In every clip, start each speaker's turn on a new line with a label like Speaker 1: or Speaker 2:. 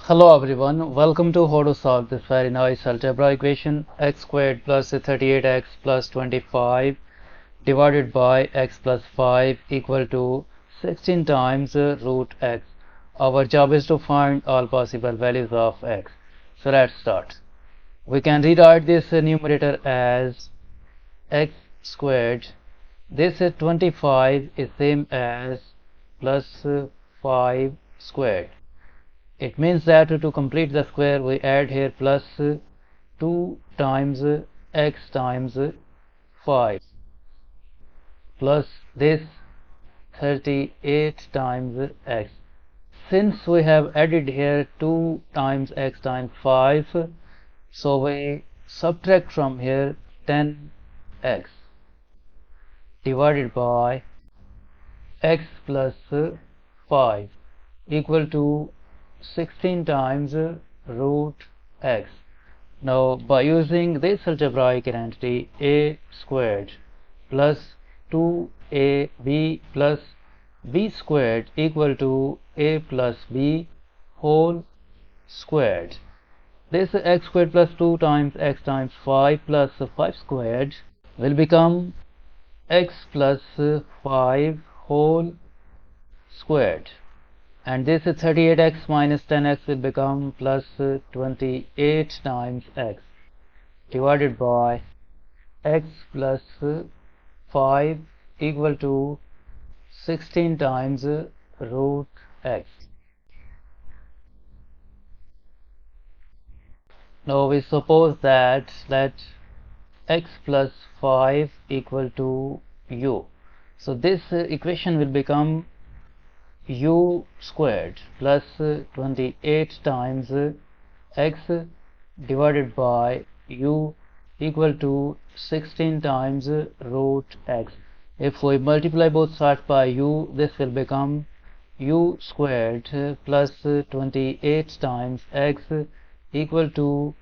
Speaker 1: Hello everyone, welcome to how to solve this very nice algebra equation x squared plus 38x plus 25 divided by x plus 5 equal to 16 times root x. Our job is to find all possible values of x. So let's start. We can rewrite this numerator as x squared. This 25 is same as plus 5 squared. It means that to complete the square we add here plus 2 times x times 5 plus this 38 times x. Since we have added here 2 times x times 5, so we subtract from here 10x divided by x plus 5 equal to 16 times root x. Now by using this algebraic identity a squared plus 2ab plus b squared equal to a plus b whole squared. This x squared plus 2 times x times 5 plus 5 squared will become x plus 5 whole squared. And this 38x minus 10x will become plus 28 times x divided by x plus 5 equal to 16 times root x. Now we suppose that let x plus 5 equal to u. So this equation will become u squared plus 28 times x divided by u equal to 16 times root x. If we multiply both sides by u, this will become u squared plus 28 times x equal to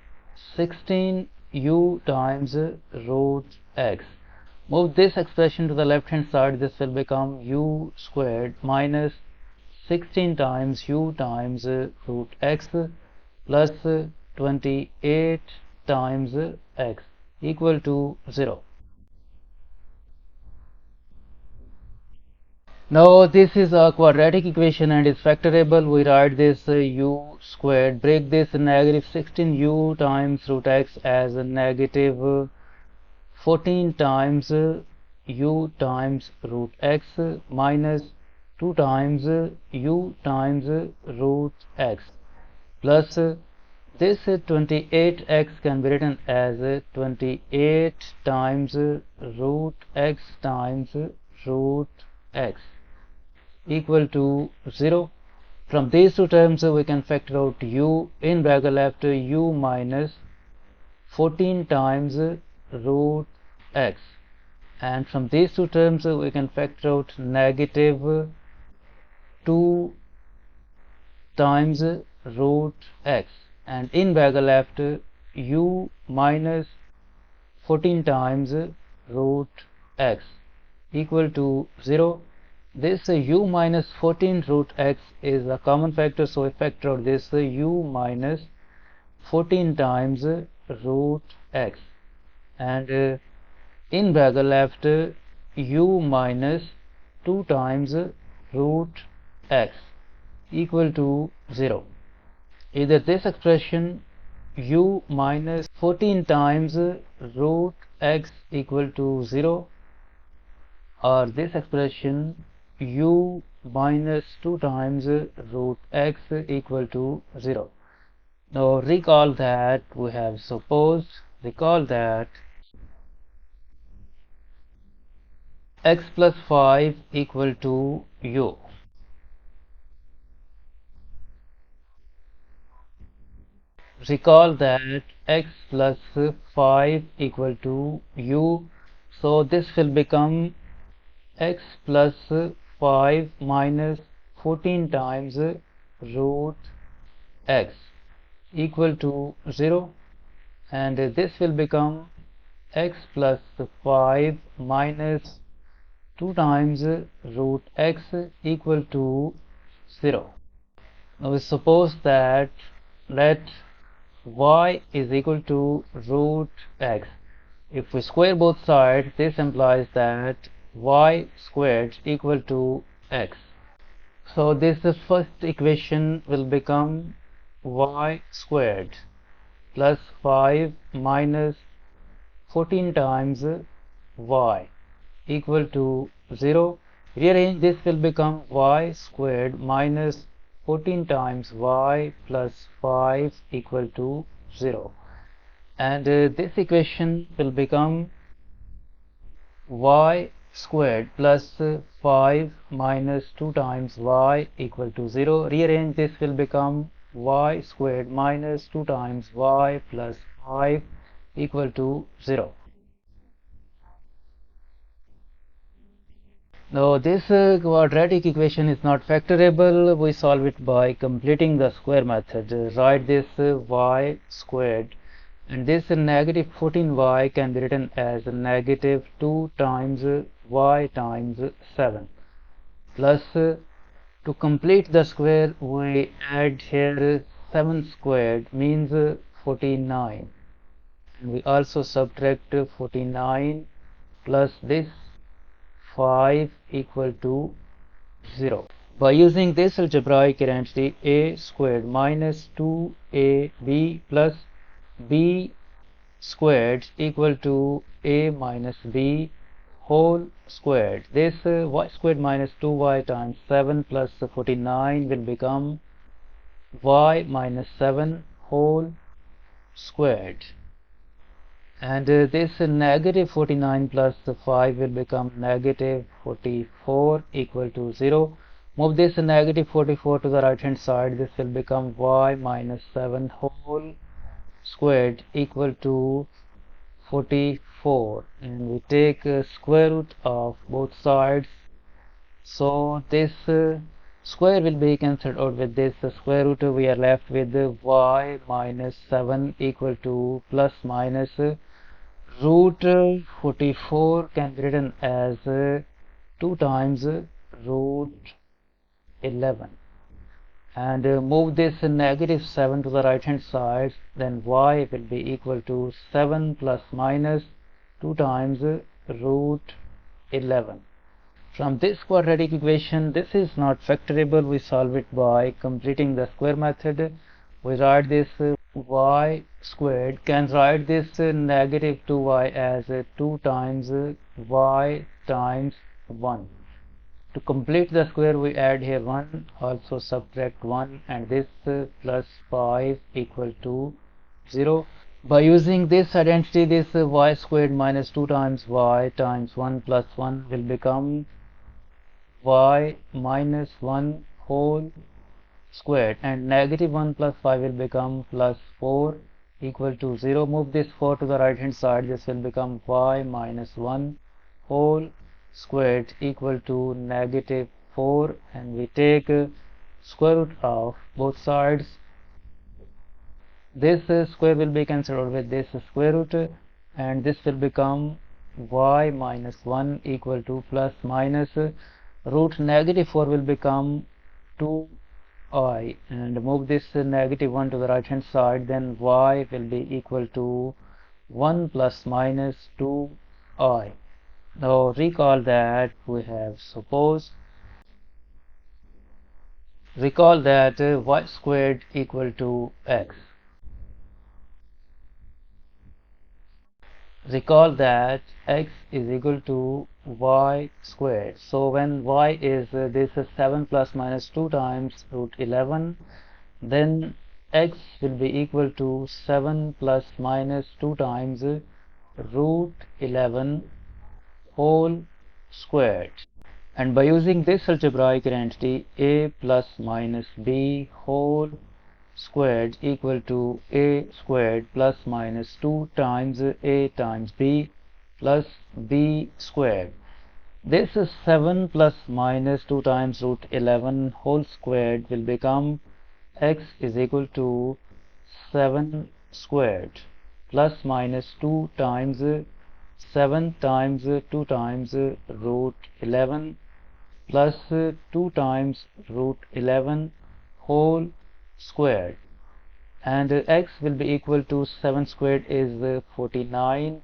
Speaker 1: 16 u times root x. Move this expression to the left hand side, this will become u squared minus 16 times u times root x plus 28 times x equal to 0. Now this is a quadratic equation and is factorable. We write this u squared, break this negative 16 u times root x as a negative 14 times u times root x minus 2 times u times root x plus this 28x can be written as 28 times root x times root x equal to 0. From these two terms we can factor out u. In bracket left u minus 14 times root x, and from these two terms we can factor out negative 2 times root x, and in bracket left u minus 14 times root x equal to 0. This u minus 14 root x is a common factor, so we factor out this u minus 14 times root x, and in bracket left u minus 2 times root x equal to 0. Either this expression u minus 14 times root x equal to 0, or this expression u minus 2 times root x equal to 0. Now recall that we have supposed, x plus 5 equal to u. Recall that x plus 5 equal to u, so this will become x plus 5 minus 14 times root x equal to 0, and this will become x plus 5 minus 2 times root x equal to 0. Now we suppose that let y is equal to root x. If we square both sides, this implies that y squared equal to x. So this first equation will become y squared plus 5 minus 14 times y equal to 0. Rearrange, this will become y squared minus 14 times y plus 5 equal to 0. And this equation will become y squared plus 5 minus 2 times y equal to 0. Rearrange, this will become y squared minus 2 times y plus 5 equal to 0. Now this quadratic equation is not factorable. We solve it by completing the square method. Write this y squared, and this negative 14y can be written as negative 2 times y times 7 plus to complete the square we add here 7 squared means 49, and we also subtract 49 plus this 5 equal to 0. By using this algebraic identity, a squared minus 2ab plus b squared equal to a minus b whole squared. This y squared minus 2y times 7 plus 49 will become y minus 7 whole squared. And this negative 49 plus 5 will become negative 44 equal to 0. Move this negative 44 to the right hand side. This will become y minus 7 whole squared equal to 44, and we take square root of both sides. So this square will be cancelled out with this square root. We are left with y minus 7 equal to plus minus root 44 can be written as 2 times root 11, and move this negative 7 to the right hand side, then y will be equal to 7 plus minus 2 times root 11. From this quadratic equation, this is not factorable. We solve it by completing the square method. We write this y squared, can write this negative 2y as 2 times y times 1. To complete the square, we add here 1, also subtract 1, and this plus 5 equal to 0. By using this identity, this y squared minus 2 times y times 1 plus 1 will become y minus 1 whole squared, and negative 1 plus 5 will become plus 4 equal to 0. Move this 4 to the right hand side. This will become y minus 1 whole squared equal to negative 4, and we take square root of both sides. This square will be cancelled with this square root, and this will become y minus 1 equal to plus minus root negative 4 will become 2i, and move this negative 1 to the right hand side, then y will be equal to 1 plus minus 2i. Now recall that we have supposed y squared equal to x. Recall that x is equal to y squared. So when y is this is 7 plus minus 2 times root 11, then x will be equal to 7 plus minus 2 times root 11 whole squared. And by using this algebraic identity, a plus minus b whole squared equal to a squared plus minus 2 times a times b plus b squared. This is 7 plus minus 2 times root 11 whole squared will become x is equal to 7 squared plus minus 2 times 7 times 2 times root 11 plus 2 times root 11 whole squared, and x will be equal to 7 squared is 49.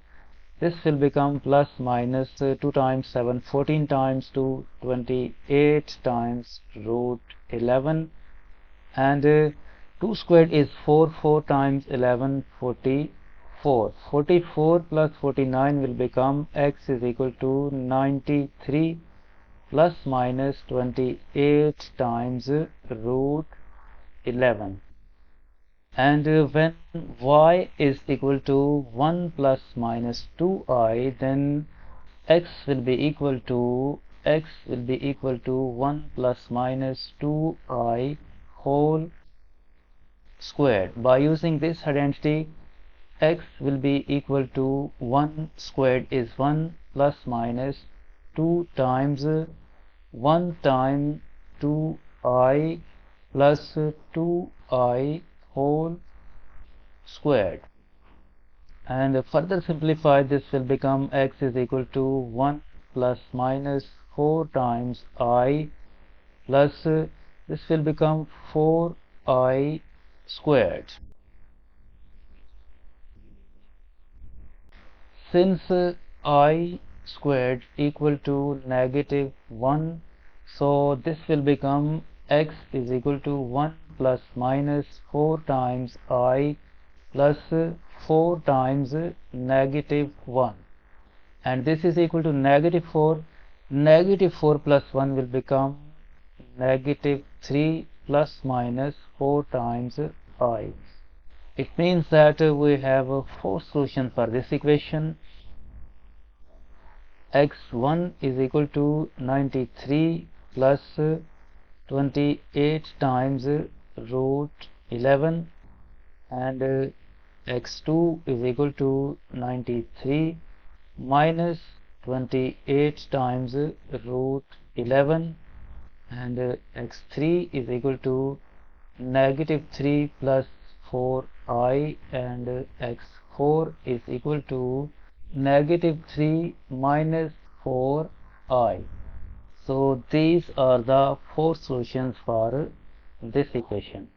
Speaker 1: This will become plus minus 2 times 7, 14 times 2, 28 times root 11, and 2 squared is 4, 4 times 11, 44. 44 plus 49 will become x is equal to 93 plus minus 28 times root 11. And when y is equal to 1 plus minus 2i, then x will be equal to 1 plus minus 2i whole squared. By using this identity, x will be equal to 1 squared is 1 plus minus 2 times 1 times 2i plus 2i whole squared. And further simplify, this will become x is equal to 1 plus minus 4 times I plus this will become 4i squared. Since I squared equal to negative 1, so this will become x is equal to 1 plus minus 4 times I plus 4 times negative 1, and this is equal to negative 4. Negative 4 plus 1 will become negative 3 plus minus 4 times I. It means that we have 4 solutions for this equation. x1 is equal to 93 plus 28 times root 11, and x2 is equal to 93 minus 28 times root 11, and x3 is equal to negative 3 plus 4i, and x4 is equal to negative 3 minus 4i. So these are the 4 solutions for this equation.